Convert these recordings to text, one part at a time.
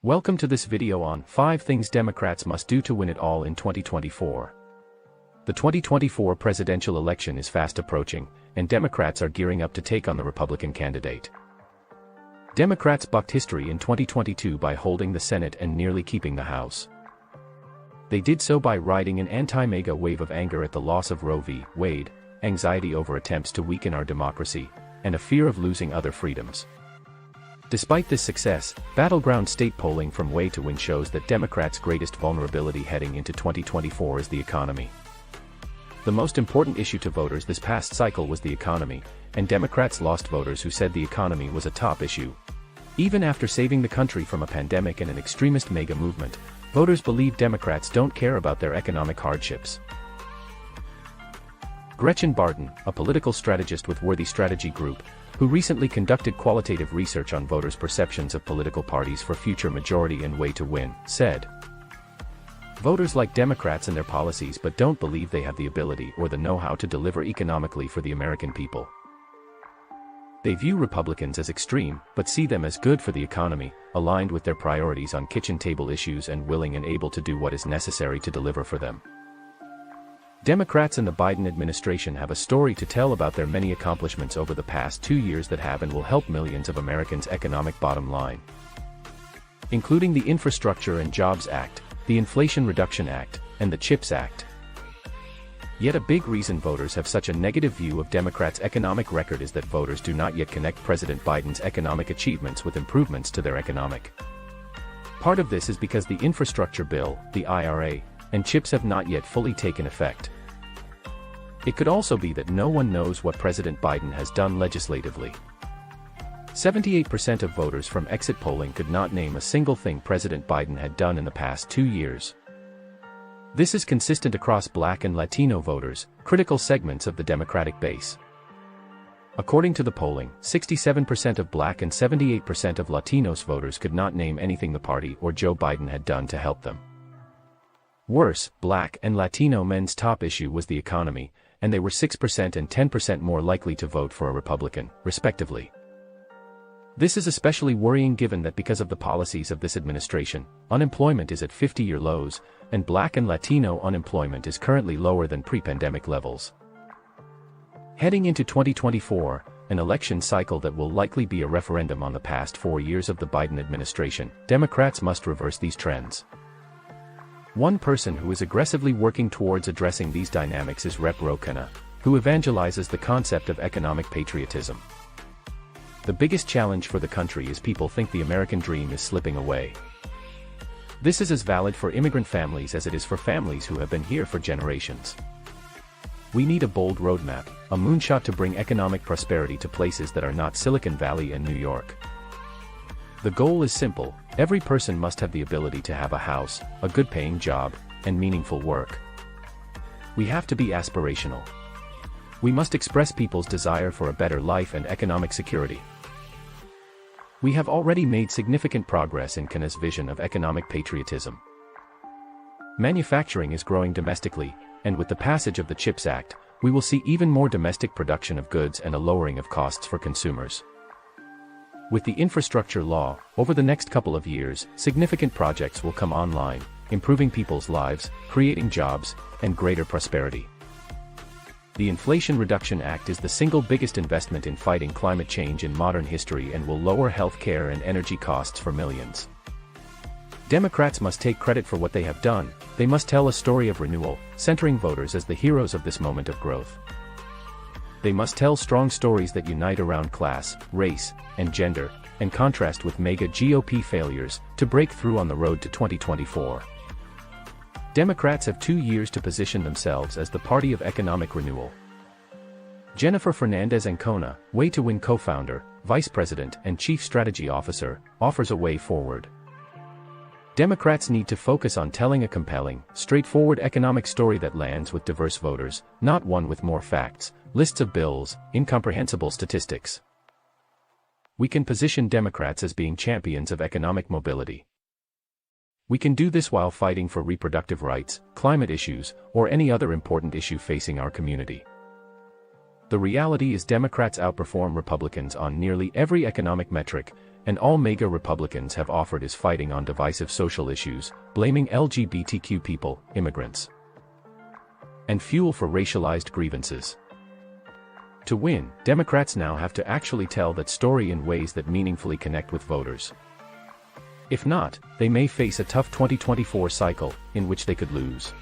Welcome to this video on 5 things Democrats must do to win it all in 2024. The 2024 presidential election is fast approaching, and Democrats are gearing up to take on the Republican candidate. Democrats bucked history in 2022 by holding the Senate and nearly keeping the House. They did so by riding an anti-MAGA wave of anger at the loss of Roe v. Wade, anxiety over attempts to weaken our democracy, and a fear of losing other freedoms. Despite this success, battleground state polling from Way to Win shows that Democrats' greatest vulnerability heading into 2024 is the economy. The most important issue to voters this past cycle was the economy, and Democrats lost voters who said the economy was a top issue. Even after saving the country from a pandemic and an extremist MAGA movement, voters believe Democrats don't care about their economic hardships. Gretchen Barton, a political strategist with Worthy Strategy Group, who recently conducted qualitative research on voters' perceptions of political parties for future majority and Way to Win, said, "Voters like Democrats and their policies but don't believe they have the ability or the know-how to deliver economically for the American people. They view Republicans as extreme, but see them as good for the economy, aligned with their priorities on kitchen table issues and willing and able to do what is necessary to deliver for them." Democrats and the Biden administration have a story to tell about their many accomplishments over the past 2 years that have and will help millions of Americans' economic bottom line, including the Infrastructure and Jobs Act, the Inflation Reduction Act, and the CHIPS Act. Yet a big reason voters have such a negative view of Democrats' economic record is that voters do not yet connect President Biden's economic achievements with improvements to their economic. Part of this is because the infrastructure bill, the IRA, and CHIPS have not yet fully taken effect. It could also be that no one knows what President Biden has done legislatively. 78% of voters from exit polling could not name a single thing President Biden had done in the past 2 years. This is consistent across Black and Latino voters, critical segments of the Democratic base. According to the polling, 67% of Black and 78% of Latinos voters could not name anything the party or Joe Biden had done to help them. Worse, Black and Latino men's top issue was the economy, and they were 6% and 10% more likely to vote for a Republican, respectively. This is especially worrying given that because of the policies of this administration, unemployment is at 50-year lows, and Black and Latino unemployment is currently lower than pre-pandemic levels. Heading into 2024, an election cycle that will likely be a referendum on the past 4 years of the Biden administration, Democrats must reverse these trends. One person who is aggressively working towards addressing these dynamics is Rep. Ro Khanna, who evangelizes the concept of economic patriotism. The biggest challenge for the country is people think the American dream is slipping away. This is as valid for immigrant families as it is for families who have been here for generations. We need a bold roadmap, a moonshot to bring economic prosperity to places that are not Silicon Valley and New York. The goal is simple: every person must have the ability to have a house, a good-paying job, and meaningful work. We have to be aspirational. We must express people's desire for a better life and economic security. We have already made significant progress in Khanna's vision of economic patriotism. Manufacturing is growing domestically, and with the passage of the CHIPS Act, we will see even more domestic production of goods and a lowering of costs for consumers. With the infrastructure law, over the next couple of years, significant projects will come online, improving people's lives, creating jobs, and greater prosperity. The Inflation Reduction Act is the single biggest investment in fighting climate change in modern history and will lower health care and energy costs for millions. Democrats must take credit for what they have done. They must tell a story of renewal, centering voters as the heroes of this moment of growth. They must tell strong stories that unite around class, race, and gender, and contrast with MAGA GOP failures to break through on the road to 2024. Democrats have 2 years to position themselves as the party of economic renewal. Jennifer Fernandez-Ancona, Way to Win co-founder, vice president and chief strategy officer, offers a way forward. Democrats need to focus on telling a compelling, straightforward economic story that lands with diverse voters, not one with more facts, lists of bills, incomprehensible statistics. We can position Democrats as being champions of economic mobility. We can do this while fighting for reproductive rights, climate issues, or any other important issue facing our community. The reality is Democrats outperform Republicans on nearly every economic metric, and all mega Republicans have offered is fighting on divisive social issues, blaming LGBTQ people, immigrants, and fuel for racialized grievances. To win, Democrats now have to actually tell that story in ways that meaningfully connect with voters. If not, they may face a tough 2024 cycle, in which they could lose.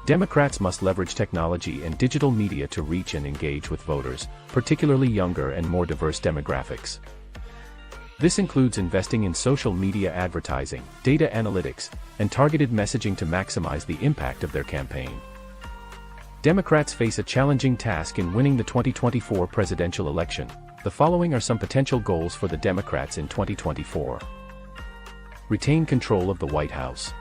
Democrats must leverage technology and digital media to reach and engage with voters, particularly younger and more diverse demographics. This includes investing in social media advertising, data analytics, and targeted messaging to maximize the impact of their campaign. Democrats face a challenging task in winning the 2024 presidential election. The following are some potential goals for the Democrats in 2024. Retain control of the White House.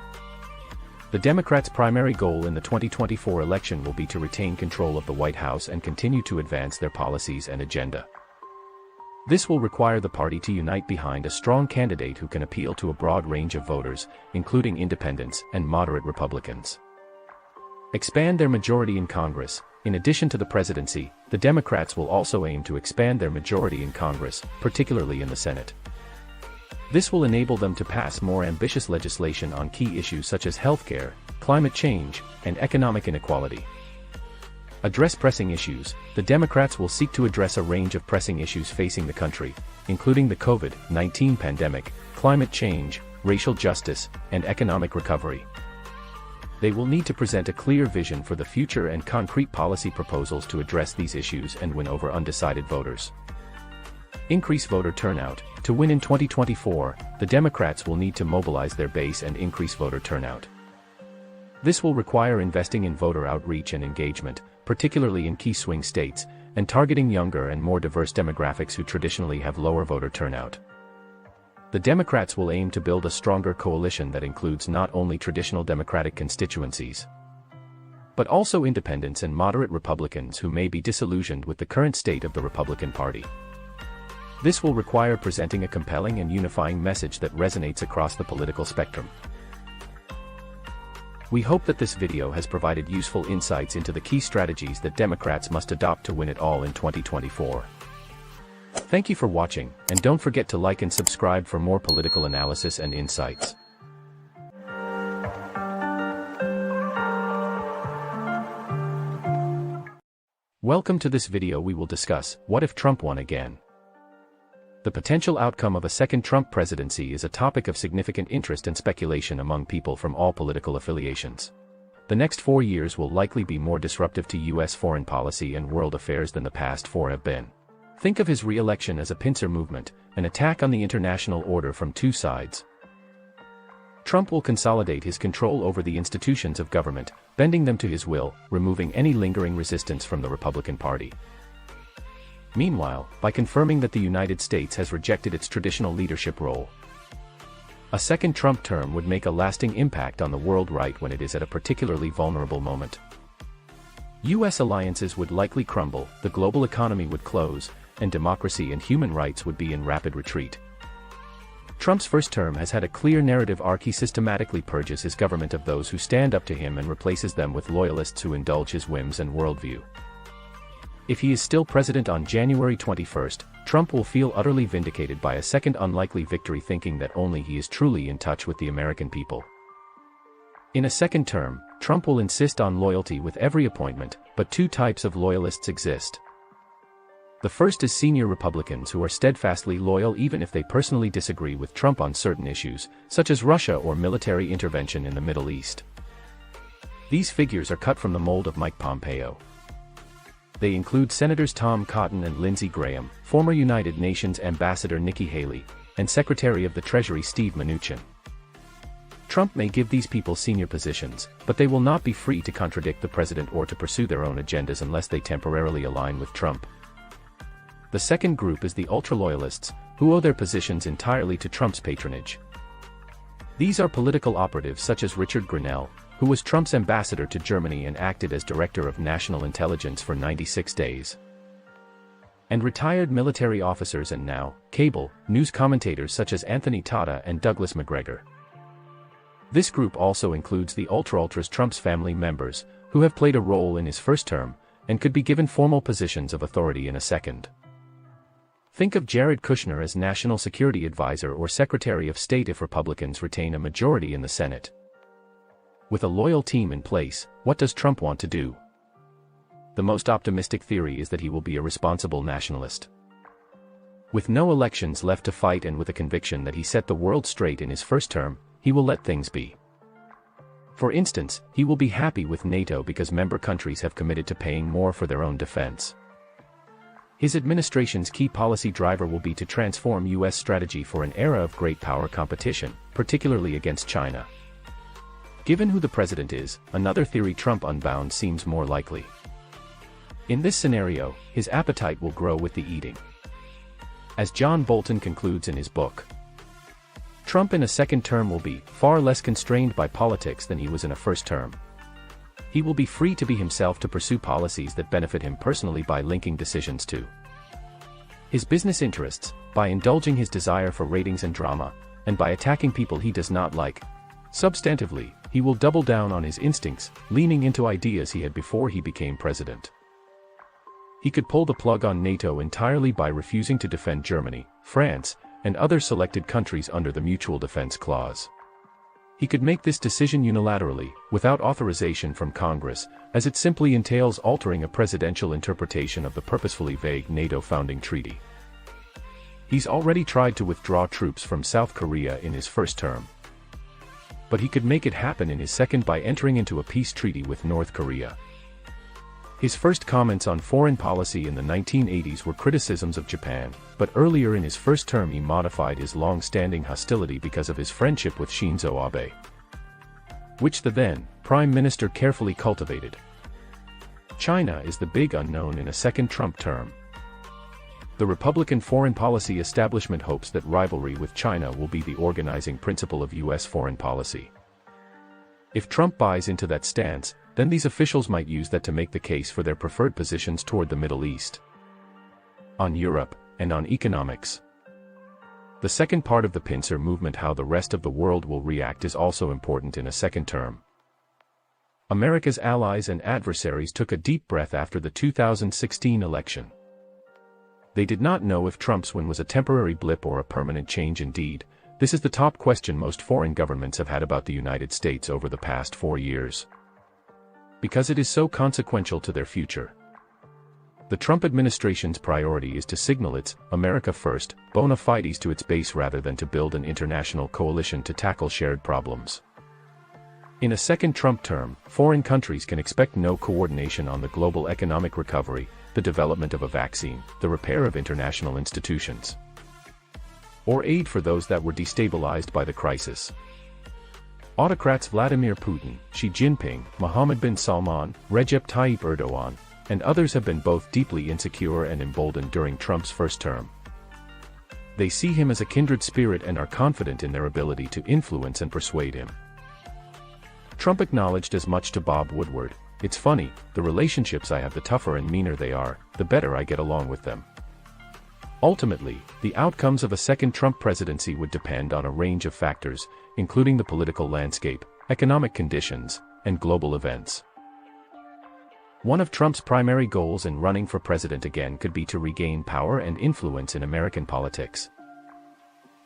The Democrats' primary goal in the 2024 election will be to retain control of the White House and continue to advance their policies and agenda. This will require the party to unite behind a strong candidate who can appeal to a broad range of voters, including independents and moderate Republicans. Expand their majority in Congress. In addition to the presidency, the Democrats will also aim to expand their majority in Congress, particularly in the Senate. This will enable them to pass more ambitious legislation on key issues such as healthcare, climate change, and economic inequality. Address pressing issues. The Democrats will seek to address a range of pressing issues facing the country, including the COVID-19 pandemic, climate change, racial justice, and economic recovery. They will need to present a clear vision for the future and concrete policy proposals to address these issues and win over undecided voters. Increase voter turnout. To win in 2024, the Democrats will need to mobilize their base and increase voter turnout. This will require investing in voter outreach and engagement, particularly in key swing states, and targeting younger and more diverse demographics who traditionally have lower voter turnout. The Democrats will aim to build a stronger coalition that includes not only traditional Democratic constituencies, but also independents and moderate Republicans who may be disillusioned with the current state of the Republican Party. This will require presenting a compelling and unifying message that resonates across the political spectrum. We hope that this video has provided useful insights into the key strategies that Democrats must adopt to win it all in 2024. Thank you for watching, and don't forget to like and subscribe for more political analysis and insights. Welcome to this video. We will discuss, what if Trump won again? The potential outcome of a second Trump presidency is a topic of significant interest and speculation among people from all political affiliations. The next 4 years will likely be more disruptive to U.S. foreign policy and world affairs than the past 4 have been. Think of his re-election as a pincer movement, an attack on the international order from two sides. Trump will consolidate his control over the institutions of government, bending them to his will, removing any lingering resistance from the Republican Party. Meanwhile, by confirming that the United States has rejected its traditional leadership role, a second Trump term would make a lasting impact on the world right when it is at a particularly vulnerable moment. U.S. alliances would likely crumble, the global economy would close, and democracy and human rights would be in rapid retreat. Trump's first term has had a clear narrative arc. He systematically purges his government of those who stand up to him and replaces them with loyalists who indulge his whims and worldview. If he is still president on January 21st, Trump will feel utterly vindicated by a second unlikely victory, thinking that only he is truly in touch with the American people. In a second term, Trump will insist on loyalty with every appointment, but two types of loyalists exist. The first is senior Republicans who are steadfastly loyal even if they personally disagree with Trump on certain issues, such as Russia or military intervention in the Middle East. These figures are cut from the mold of Mike Pompeo. They include Senators Tom Cotton and Lindsey Graham, former United Nations Ambassador Nikki Haley, and Secretary of the Treasury Steve Mnuchin. Trump may give these people senior positions, but they will not be free to contradict the president or to pursue their own agendas unless they temporarily align with Trump. The second group is the ultra-loyalists, who owe their positions entirely to Trump's patronage. These are political operatives such as Richard Grenell, who was Trump's ambassador to Germany and acted as director of national intelligence for 96 days. And retired military officers and now, cable news commentators such as Anthony Tata and Douglas McGregor. This group also includes the ultra-Trump's family members, who have played a role in his first term, and could be given formal positions of authority in a second. Think of Jared Kushner as National Security Advisor or Secretary of State if Republicans retain a majority in the Senate. With a loyal team in place, what does Trump want to do? The most optimistic theory is that he will be a responsible nationalist. With no elections left to fight and with a conviction that he set the world straight in his first term, he will let things be. For instance, he will be happy with NATO because member countries have committed to paying more for their own defense. His administration's key policy driver will be to transform U.S. strategy for an era of great power competition, particularly against China. Given who the president is, another theory, Trump unbound, seems more likely. In this scenario, his appetite will grow with the eating. As John Bolton concludes in his book, Trump in a second term will be far less constrained by politics than he was in a first term. He will be free to be himself, to pursue policies that benefit him personally by linking decisions to his business interests, by indulging his desire for ratings and drama, and by attacking people he does not like. Substantively, he will double down on his instincts, leaning into ideas he had before he became president. He could pull the plug on NATO entirely by refusing to defend Germany, France, and other selected countries under the Mutual Defense Clause. He could make this decision unilaterally, without authorization from Congress, as it simply entails altering a presidential interpretation of the purposefully vague NATO founding treaty. He's already tried to withdraw troops from South Korea in his first term. But he could make it happen in his second by entering into a peace treaty with North Korea. His first comments on foreign policy in the 1980s were criticisms of Japan, but earlier in his first term he modified his long-standing hostility because of his friendship with Shinzo Abe, which the then Prime Minister carefully cultivated. China is the big unknown in a second Trump term. The Republican foreign policy establishment hopes that rivalry with China will be the organizing principle of U.S. foreign policy. If Trump buys into that stance, then these officials might use that to make the case for their preferred positions toward the Middle East, on Europe, and on economics. The second part of the pincer movement, how the rest of the world will react, is also important in a second term. America's allies and adversaries took a deep breath after the 2016 election. They did not know if Trump's win was a temporary blip or a permanent change. Indeed, this is the top question most foreign governments have had about the United States over the past 4 years. Because it is so consequential to their future. The Trump administration's priority is to signal its America First bona fides to its base rather than to build an international coalition to tackle shared problems. In a second Trump term, foreign countries can expect no coordination on the global economic recovery, the development of a vaccine, the repair of international institutions, or aid for those that were destabilized by the crisis. Autocrats Vladimir Putin, Xi Jinping, Mohammed bin Salman, Recep Tayyip Erdogan, and others have been both deeply insecure and emboldened during Trump's first term. They see him as a kindred spirit and are confident in their ability to influence and persuade him. Trump acknowledged as much to Bob Woodward, "It's funny, the relationships I have, the tougher and meaner they are, the better I get along with them." Ultimately, the outcomes of a second Trump presidency would depend on a range of factors, including the political landscape, economic conditions, and global events. One of Trump's primary goals in running for president again could be to regain power and influence in American politics.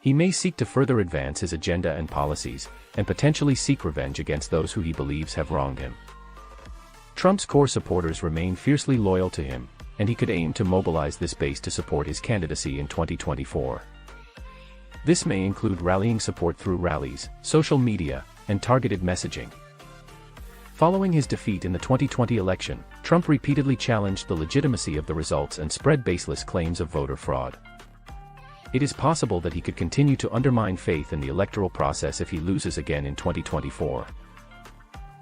He may seek to further advance his agenda and policies, and potentially seek revenge against those who he believes have wronged him. Trump's core supporters remain fiercely loyal to him, and he could aim to mobilize this base to support his candidacy in 2024. This may include rallying support through rallies, social media, and targeted messaging. Following his defeat in the 2020 election, Trump repeatedly challenged the legitimacy of the results and spread baseless claims of voter fraud. It is possible that he could continue to undermine faith in the electoral process if he loses again in 2024.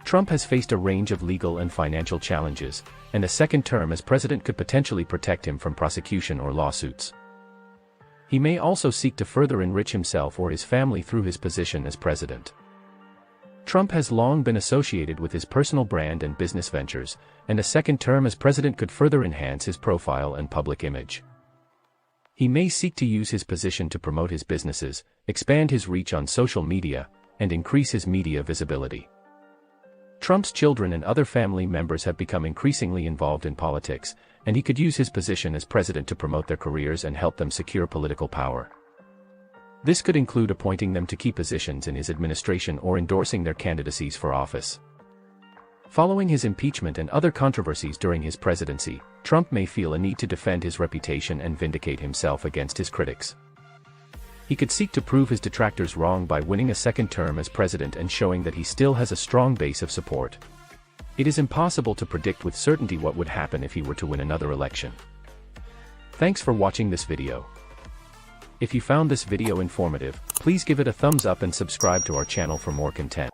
Trump has faced a range of legal and financial challenges, and a second term as president could potentially protect him from prosecution or lawsuits. He may also seek to further enrich himself or his family through his position as president. Trump has long been associated with his personal brand and business ventures, and a second term as president could further enhance his profile and public image. He may seek to use his position to promote his businesses, expand his reach on social media, and increase his media visibility. Trump's children and other family members have become increasingly involved in politics, and he could use his position as president to promote their careers and help them secure political power. This could include appointing them to key positions in his administration or endorsing their candidacies for office. Following his impeachment and other controversies during his presidency, Trump may feel a need to defend his reputation and vindicate himself against his critics. He could seek to prove his detractors wrong by winning a second term as president and showing that he still has a strong base of support. It is impossible to predict with certainty what would happen if he were to win another election. Thanks for watching this video. If you found this video informative, please give it a thumbs up and subscribe to our channel for more content.